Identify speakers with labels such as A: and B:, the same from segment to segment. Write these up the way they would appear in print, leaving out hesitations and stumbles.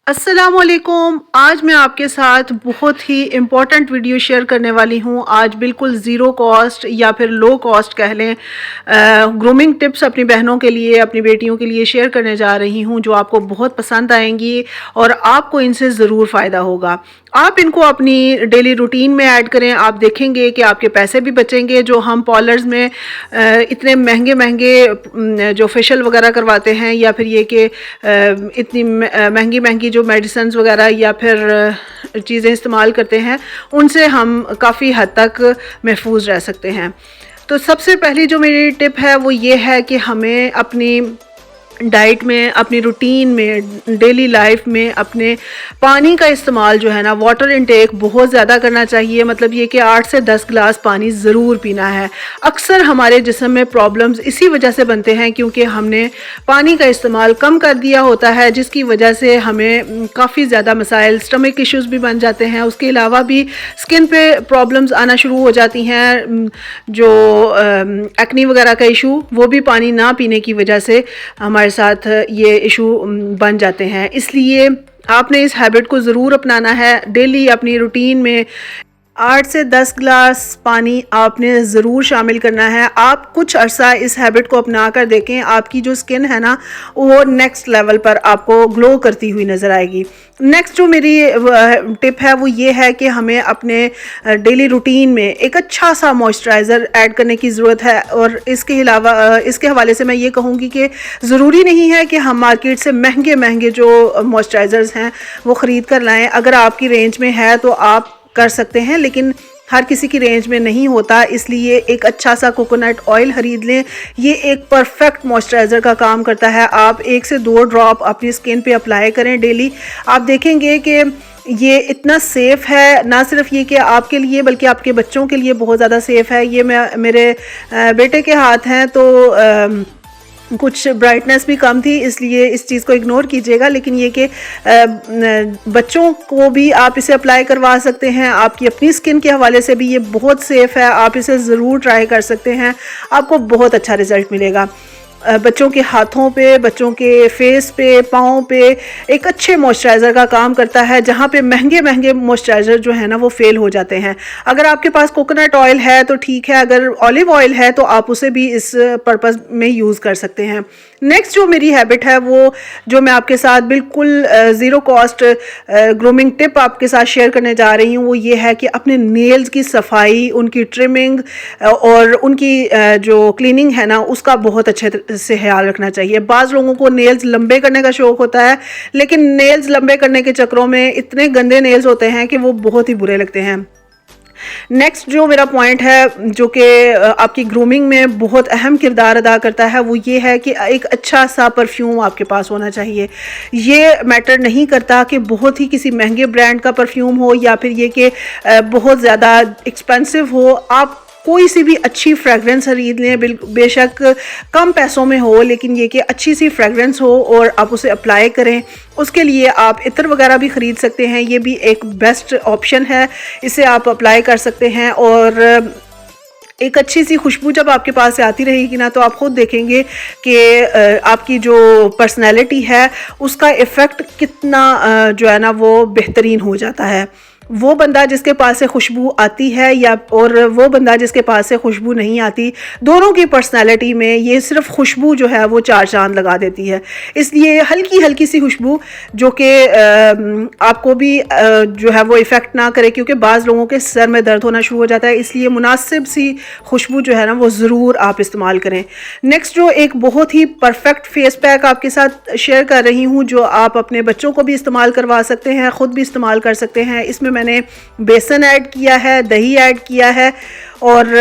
A: अस्सलामुअलैकुम। आज मैं आपके साथ बहुत ही इम्पॉर्टेंट वीडियो शेयर करने वाली हूँ। आज बिल्कुल ज़ीरो कॉस्ट या फिर लो कॉस्ट कह लें, ग्रूमिंग टिप्स अपनी बहनों के लिए, अपनी बेटियों के लिए शेयर करने जा रही हूँ, जो आपको बहुत पसंद आएंगी और आपको इनसे ज़रूर फ़ायदा होगा। आप इनको अपनी डेली रूटीन में ऐड करें, आप देखेंगे कि आपके पैसे भी बचेंगे। जो हम पार्लर्स में इतने महंगे महंगे जो फेशियल वगैरह करवाते हैं, या फिर ये कि इतनी महंगी महंगी जो मेडिसिन्स वगैरह या फिर चीज़ें इस्तेमाल करते हैं, उनसे हम काफ़ी हद तक महफूज रह सकते हैं। तो सबसे पहली जो मेरी टिप है वो ये है कि हमें अपनी डाइट में, अपनी रूटीन में, डेली लाइफ में अपने पानी का इस्तेमाल जो है ना, वाटर इनटेक बहुत ज़्यादा करना चाहिए। मतलब ये कि 8 से 10 गिलास पानी ज़रूर पीना है। अक्सर हमारे जिस्म में प्रॉब्लम्स इसी वजह से बनते हैं क्योंकि हमने पानी का इस्तेमाल कम कर दिया होता है, जिसकी वजह से हमें काफ़ी ज़्यादा मसाइल, स्टमक इश्यूज़ भी बन जाते हैं। उसके अलावा भी स्किन पे प्रॉब्लम्स आना शुरू हो जाती हैं, जो एक्नी वगैरह का इशू, वो भी पानी ना पीने की वजह से हमारे साथ ये इशू बन जाते हैं। इसलिए आपने इस हैबिट को ज़रूर अपनाना है। डेली अपनी रूटीन में 8 से 10 गिलास पानी आपने ज़रूर शामिल करना है। आप कुछ अरसा इस हैबिट को अपना कर देखें, आपकी जो स्किन है ना, वो नेक्स्ट लेवल पर आपको ग्लो करती हुई नज़र आएगी। नेक्स्ट जो मेरी टिप है वो ये है कि हमें अपने डेली रूटीन में एक अच्छा सा मॉइस्चराइज़र ऐड करने की ज़रूरत है। और इसके अलावा इसके हवाले से मैं ये कहूँगी कि ज़रूरी नहीं है कि हम मार्केट से महंगे महंगे जो मॉइस्चराइज़र्स हैं वो ख़रीद कर लाएँ। अगर आपकी रेंज में है तो आप कर सकते हैं, लेकिन हर किसी की रेंज में नहीं होता। इसलिए एक अच्छा सा कोकोनट ऑयल खरीद लें। ये एक परफेक्ट मॉइस्चराइज़र का काम करता है। आप 1 से 2 ड्रॉप अपनी स्किन पे अप्लाई करें डेली। आप देखेंगे कि ये इतना सेफ़ है, ना सिर्फ ये कि आपके लिए बल्कि आपके बच्चों के लिए बहुत ज़्यादा सेफ़ है। ये मेरे बेटे के हाथ हैं तो कुछ ब्राइटनेस भी कम थी, इसलिए इस चीज़ को इग्नोर कीजिएगा। लेकिन ये कि बच्चों को भी आप इसे अप्लाई करवा सकते हैं। आपकी अपनी स्किन के हवाले से भी ये बहुत सेफ़ है। आप इसे ज़रूर ट्राई कर सकते हैं, आपको बहुत अच्छा रिज़ल्ट मिलेगा। बच्चों के हाथों पे, बच्चों के फेस पे, पाँव पे एक अच्छे मॉइस्चराइज़र का काम करता है, जहाँ पे महंगे महंगे मॉइस्चराइज़र जो है ना वो फेल हो जाते हैं। अगर आपके पास कोकोनट ऑयल है तो ठीक है, अगर ऑलिव ऑयल है तो आप उसे भी इस पर्पज़ में यूज़ कर सकते हैं। नेक्स्ट जो मेरी हैबिट है वो, जो मैं आपके साथ बिल्कुल ज़ीरो कॉस्ट ग्रूमिंग टिप आपके साथ शेयर करने जा रही हूँ, वो ये है कि अपने नेल्स की सफाई, उनकी ट्रिमिंग और उनकी जो क्लीनिंग है ना, उसका बहुत अच्छे से ख्याल रखना चाहिए। बाज़ लोगों को नेल्स लंबे करने का शौक़ होता है, लेकिन नेल्स लंबे करने के चक्करों में इतने गंदे नेल्स होते हैं कि वो बहुत ही बुरे लगते हैं। नेक्स्ट जो मेरा पॉइंट है, जो कि आपकी ग्रूमिंग में बहुत अहम किरदार अदा करता है, वो ये है कि एक अच्छा सा परफ्यूम आपके पास होना चाहिए। ये मैटर नहीं करता कि बहुत ही किसी महंगे ब्रांड का परफ्यूम हो या फिर ये कि बहुत ज़्यादा एक्सपेंसिव हो। आप कोई सी भी अच्छी फ्रेगरेंस खरीद लें, बेशक कम पैसों में हो, लेकिन ये कि अच्छी सी फ्रेगरेंस हो और आप उसे अप्लाई करें। उसके लिए आप इत्र वगैरह भी ख़रीद सकते हैं, ये भी एक बेस्ट ऑप्शन है, इसे आप अप्लाई कर सकते हैं। और एक अच्छी सी खुशबू जब आपके पास से आती रहेगी ना, तो आप खुद देखेंगे कि आपकी जो पर्सनैलिटी है उसका इफ़ेक्ट कितना जो है ना वो बेहतरीन हो जाता है। वो बंदा जिसके पास से खुशबू आती है या और वो बंदा जिसके पास से खुशबू नहीं आती, दोनों की पर्सनालिटी में ये सिर्फ खुशबू जो है वो 4 चांद लगा देती है। इसलिए हल्की हल्की सी खुशबू जो कि आपको भी जो है वो इफ़ेक्ट ना करे, क्योंकि बाज़ लोगों के सर में दर्द होना शुरू हो जाता है। इसलिए मुनासिब सी खुशबू जो है ना वो ज़रूर आप इस्तेमाल करें। नेक्स्ट जो एक बहुत ही परफेक्ट फेस पैक आपके साथ शेयर कर रही हूँ, जो आप अपने बच्चों को भी इस्तेमाल करवा सकते हैं, ख़ुद भी इस्तेमाल कर सकते हैं। इसमें मैंने बेसन ऐड किया है, दही ऐड किया है और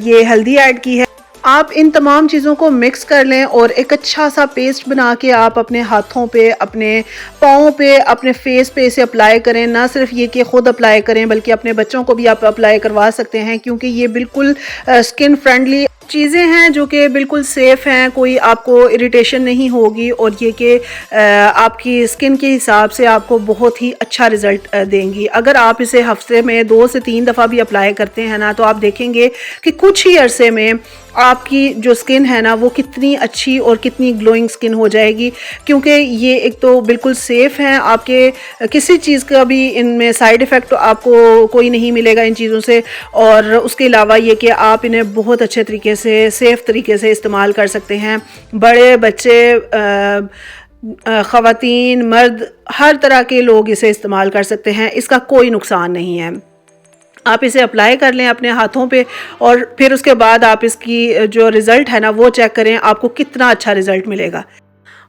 A: ये हल्दी ऐड की है। आप इन तमाम चीज़ों को मिक्स कर लें और एक अच्छा सा पेस्ट बना के आप अपने हाथों पे, अपने पाँव पे, अपने फेस पे इसे अप्लाई करें। ना सिर्फ ये कि ख़ुद अप्लाई करें बल्कि अपने बच्चों को भी आप अप्लाई करवा सकते हैं, क्योंकि ये बिल्कुल स्किन फ्रेंडली चीज़ें हैं जो कि बिल्कुल सेफ़ हैं। कोई आपको इरिटेशन नहीं होगी और ये कि आपकी स्किन के हिसाब से आपको बहुत ही अच्छा रिज़ल्ट देंगी। अगर आप इसे हफ्ते में 2 से 3 दफ़ा भी अप्लाई करते हैं ना, तो आप देखेंगे कि कुछ ही अरसे में आपकी जो स्किन है ना वो कितनी अच्छी और कितनी ग्लोइंग स्किन हो जाएगी, क्योंकि ये एक तो बिल्कुल सेफ़ हैं, आपके किसी चीज़ का भी इनमें साइड इफ़ेक्ट तो आपको कोई नहीं मिलेगा इन चीज़ों से। और उसके अलावा ये कि आप इन्हें बहुत अच्छे तरीके से सेफ़ तरीके से इस्तेमाल कर सकते हैं। बड़े बच्चे, ख़वातीन, मर्द, हर तरह के लोग इसे इस्तेमाल कर सकते हैं, इसका कोई नुकसान नहीं है। आप इसे अप्लाई कर लें अपने हाथों पे और फिर उसके बाद आप इसकी जो रिज़ल्ट है ना वो चेक करें, आपको कितना अच्छा रिज़ल्ट मिलेगा।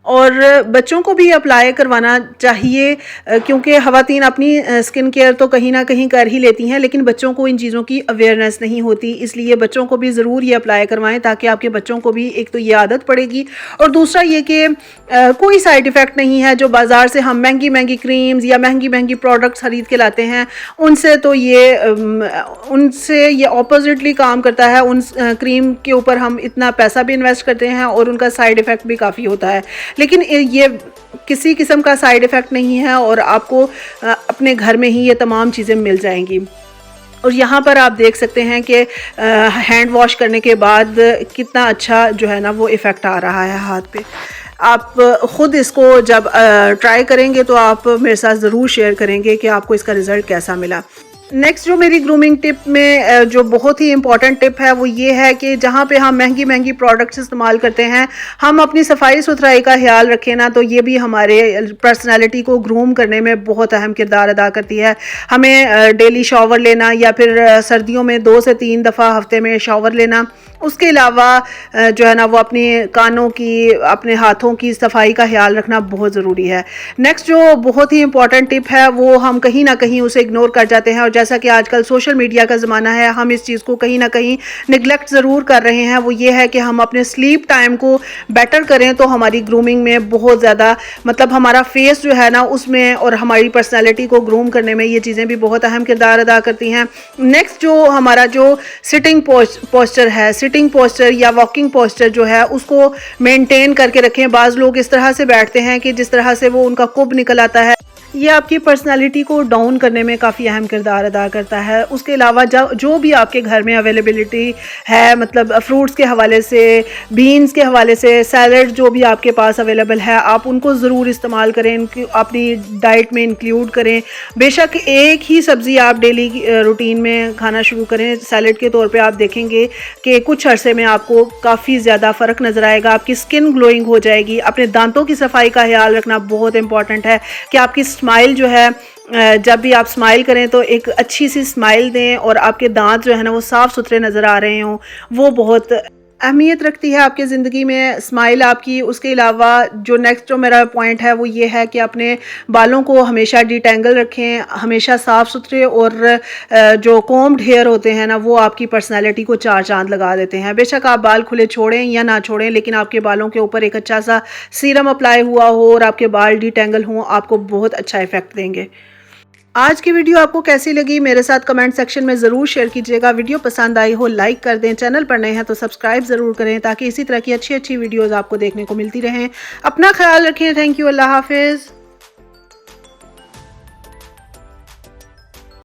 A: और बच्चों को भी अप्लाई करवाना चाहिए, क्योंकि ख़वातीन अपनी स्किन केयर तो कहीं ना कहीं कर ही लेती हैं, लेकिन बच्चों को इन चीज़ों की अवेयरनेस नहीं होती, इसलिए बच्चों को भी ज़रूर ये अप्लाई करवाएं ताकि आपके बच्चों को भी एक तो ये आदत पड़ेगी, और दूसरा ये कि कोई साइड इफ़ेक्ट नहीं है। जो बाज़ार से हम महंगी महंगी क्रीम्स या महंगी महंगी प्रोडक्ट्स ख़रीद के लाते हैं उनसे ये ऑपोजिटली काम करता है। उन क्रीम के ऊपर हम इतना पैसा भी इन्वेस्ट करते हैं और उनका साइड इफ़ेक्ट भी काफ़ी होता है, लेकिन ये किसी किस्म का साइड इफ़ेक्ट नहीं है और आपको अपने घर में ही ये तमाम चीज़ें मिल जाएंगी। और यहाँ पर आप देख सकते हैं कि हैंड वॉश करने के बाद कितना अच्छा जो है ना वो इफ़ेक्ट आ रहा है हाथ पे। आप ख़ुद इसको जब ट्राई करेंगे तो आप मेरे साथ ज़रूर शेयर करेंगे कि आपको इसका रिज़ल्ट कैसा मिला। नेक्स्ट जो मेरी ग्रूमिंग टिप में जो बहुत ही इंपॉर्टेंट टिप है वो ये है कि जहाँ पे हम महंगी महंगी प्रोडक्ट्स इस्तेमाल करते हैं, हम अपनी सफाई सुथराई का ख्याल रखें ना, तो ये भी हमारे पर्सनालिटी को ग्रूम करने में बहुत अहम किरदार अदा करती है। हमें डेली शावर लेना या फिर सर्दियों में 2 से 3 दफ़ा हफ्ते में शावर लेना, उसके अलावा जो है ना वो अपने कानों की, अपने हाथों की सफाई का ख्याल रखना बहुत ज़रूरी है। नेक्स्ट जो बहुत ही इंपॉर्टेंट टिप है वो हम कहीं ना कहीं उसे इग्नोर कर जाते हैं, और जैसा कि आजकल सोशल मीडिया का ज़माना है, हम इस चीज़ को कहीं ना कहीं निगलेक्ट ज़रूर कर रहे हैं। वो ये है कि हम अपने स्लीप टाइम को बेटर करें तो हमारी ग्रूमिंग में बहुत ज़्यादा, मतलब हमारा फेस जो है ना उसमें और हमारी पर्सनैलिटी को ग्रूम करने में ये चीज़ें भी बहुत अहम किरदार अदा करती हैं। नेक्स्ट जो हमारा जो सिटिंग पोस्चर है, सिटिंग पोस्चर या वॉकिंग पोस्चर जो है उसको मेंटेन करके रखें। बाज़ लोग इस तरह से बैठते हैं कि जिस तरह से वो उनका कुब निकल आता है, ये आपकी पर्सनालिटी को डाउन करने में काफ़ी अहम किरदार अदा करता है। उसके अलावा जो भी आपके घर में अवेलेबिलिटी है, मतलब फ्रूट्स के हवाले से, बीन्स के हवाले से, सैलड जो भी आपके पास अवेलेबल है, आप उनको ज़रूर इस्तेमाल करें, इनकी अपनी डाइट में इंक्लूड करें। बेशक एक ही सब्ज़ी आप डेली रूटीन में खाना शुरू करें, सैलड के तौर पे आप देखेंगे कि कुछ अरसे में आपको काफ़ी ज़्यादा फ़र्क नज़र आएगा, आपकी स्किन ग्लोइंग हो जाएगी। अपने दांतों की सफाई का ख्याल रखना बहुत इंपॉर्टेंट है कि आपकी स्माइल जो है, जब भी आप स्माइल करें तो एक अच्छी सी स्माइल दें और आपके दांत जो है ना वो साफ़ सुथरे नज़र आ रहे हों, वो बहुत अहमियत रखती है आपकी ज़िंदगी में स्माइल आपकी। उसके अलावा जो नेक्स्ट जो मेरा पॉइंट है वो ये है कि अपने बालों को हमेशा डिटेंगल रखें, हमेशा साफ़ सुथरे, और जो कोम्ड हेयर होते हैं ना वो आपकी पर्सनैलिटी को 4 चांद लगा देते हैं। बेशक आप बाल खुले छोड़ें या ना छोड़ें, लेकिन आपके बालों के ऊपर एक अच्छा सा सीरम अप्लाई हुआ हो और आपके बाल डिटेंगल हों, आपको बहुत अच्छा इफ़ेक्ट देंगे। आज की वीडियो आपको कैसी लगी मेरे साथ कमेंट सेक्शन में ज़रूर शेयर कीजिएगा। वीडियो पसंद आई हो लाइक कर दें, चैनल पर नए हैं तो सब्सक्राइब ज़रूर करें ताकि इसी तरह की अच्छी अच्छी वीडियोज़ आपको देखने को मिलती रहें। अपना ख्याल रखें। Thank you. अल्लाह हाफिज़।